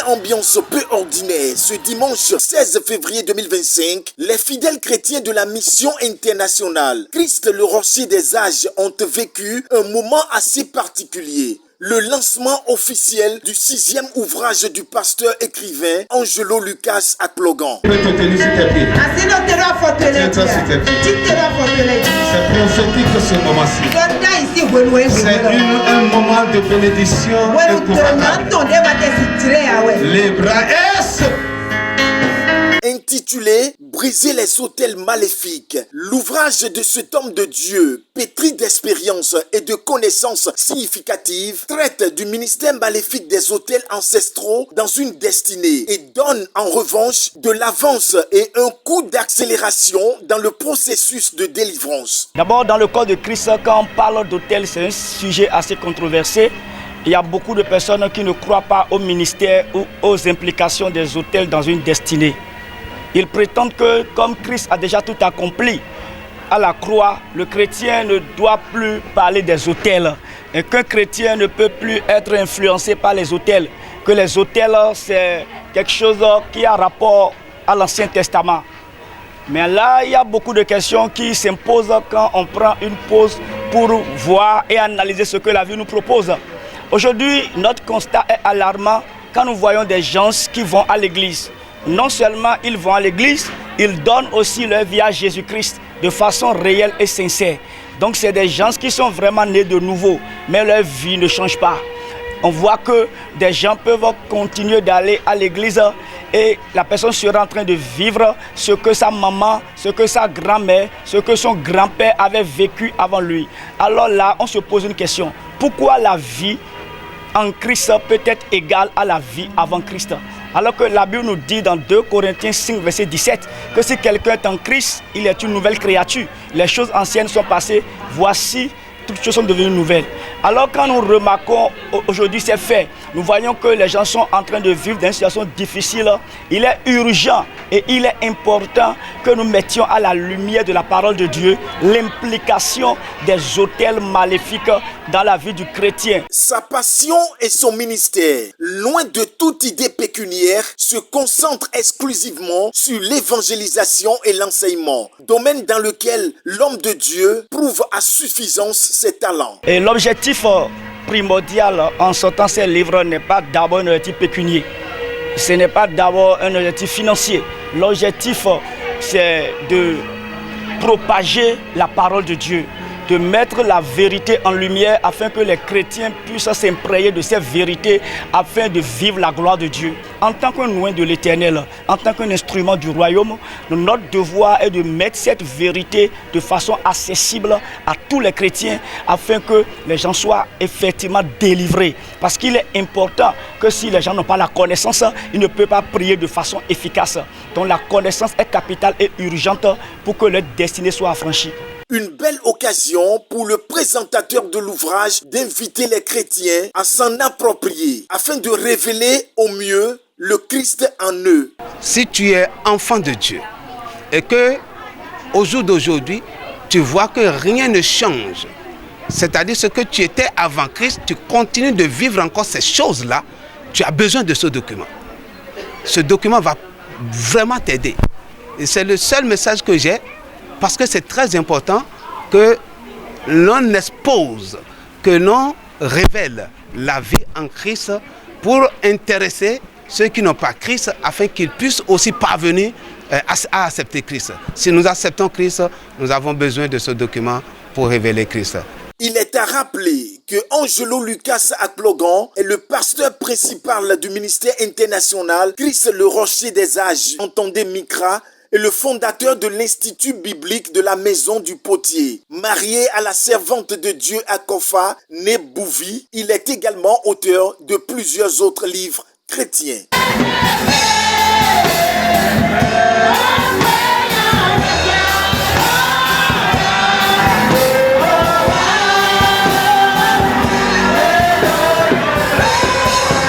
ambiance peu ordinaire, ce dimanche 16 février 2025, les fidèles chrétiens de la mission internationale Christ le rocher des âges ont vécu un moment assez particulier. Le lancement officiel du 6e ouvrage du pasteur écrivain Angelo Lucas Akplogan. C'est prophétique ce moment-ci. C'est un moment de bénédiction incroyable. Les bras Intitulé Briser les autels maléfiques, l'ouvrage de cet homme de Dieu, pétri d'expérience et de connaissances significatives, traite du ministère maléfique des autels ancestraux dans une destinée et donne en revanche de l'avance et un coup d'accélération dans le processus de délivrance. D'abord, dans le corps de Christ, quand on parle d'autel, c'est un sujet assez controversé. Il y a beaucoup de personnes qui ne croient pas au ministère ou aux implications des autels dans une destinée. Ils prétendent que comme Christ a déjà tout accompli à la croix, le chrétien ne doit plus parler des autels et qu'un chrétien ne peut plus être influencé par les autels, que les autels c'est quelque chose qui a rapport à l'Ancien Testament. Mais là, il y a beaucoup de questions qui s'imposent quand on prend une pause pour voir et analyser ce que la vie nous propose. Aujourd'hui, notre constat est alarmant quand nous voyons des gens qui vont à l'église. Non seulement ils vont à l'église, ils donnent aussi leur vie à Jésus-Christ de façon réelle et sincère. Donc c'est des gens qui sont vraiment nés de nouveau, mais leur vie ne change pas. On voit que des gens peuvent continuer d'aller à l'église et la personne sera en train de vivre ce que sa maman, ce que sa grand-mère, ce que son grand-père avait vécu avant lui. Alors là, on se pose une question. Pourquoi la vie en Christ peut être égale à la vie avant Christ? Alors que la Bible nous dit dans 2 Corinthiens 5, verset 17, que si quelqu'un est en Christ, il est une nouvelle créature. Les choses anciennes sont passées, voici, toutes choses sont devenues nouvelles. Alors quand nous remarquons aujourd'hui ces faits, nous voyons que les gens sont en train de vivre dans une situation difficile. Il est urgent et il est important que nous mettions à la lumière de la parole de Dieu l'implication des autels maléfiques dans la vie du chrétien. Sa passion et son ministère, loin de toute idée pécuniaire, se concentrent exclusivement sur l'évangélisation et l'enseignement, domaine dans lequel l'homme de Dieu prouve à suffisance ses talents. Et l'objectif primordial en sortant ces livres n'est pas d'abord un objectif pécunier. Ce n'est pas d'abord un objectif financier. L'objectif, c'est de propager la parole de Dieu, de mettre la vérité en lumière afin que les chrétiens puissent s'imprégner de ces vérités afin de vivre la gloire de Dieu. En tant qu'un oint de l'Éternel, en tant qu'un instrument du royaume, notre devoir est de mettre cette vérité de façon accessible à tous les chrétiens afin que les gens soient effectivement délivrés. Parce qu'il est important que si les gens n'ont pas la connaissance, ils ne peuvent pas prier de façon efficace. Donc la connaissance est capitale et urgente pour que leur destinée soit affranchie. Une belle occasion pour le présentateur de l'ouvrage d'inviter les chrétiens à s'en approprier afin de révéler au mieux le Christ en eux. Si tu es enfant de Dieu et que au jour d'aujourd'hui, tu vois que rien ne change, c'est-à-dire ce que tu étais avant Christ, tu continues de vivre encore ces choses-là, tu as besoin de ce document. Ce document va vraiment t'aider. Et c'est le seul message que j'ai. Parce que c'est très important que l'on expose, que l'on révèle la vie en Christ pour intéresser ceux qui n'ont pas Christ afin qu'ils puissent aussi parvenir à accepter Christ. Si nous acceptons Christ, nous avons besoin de ce document pour révéler Christ. Il est à rappeler que Angelo Lucas Akplogan est le pasteur principal du ministère international Christ le rocher des âges, entendez Mikra, et le fondateur de l'Institut biblique de la Maison du Potier. Marié à la servante de Dieu Akofa, née Bouvi, il est également auteur de plusieurs autres livres chrétiens.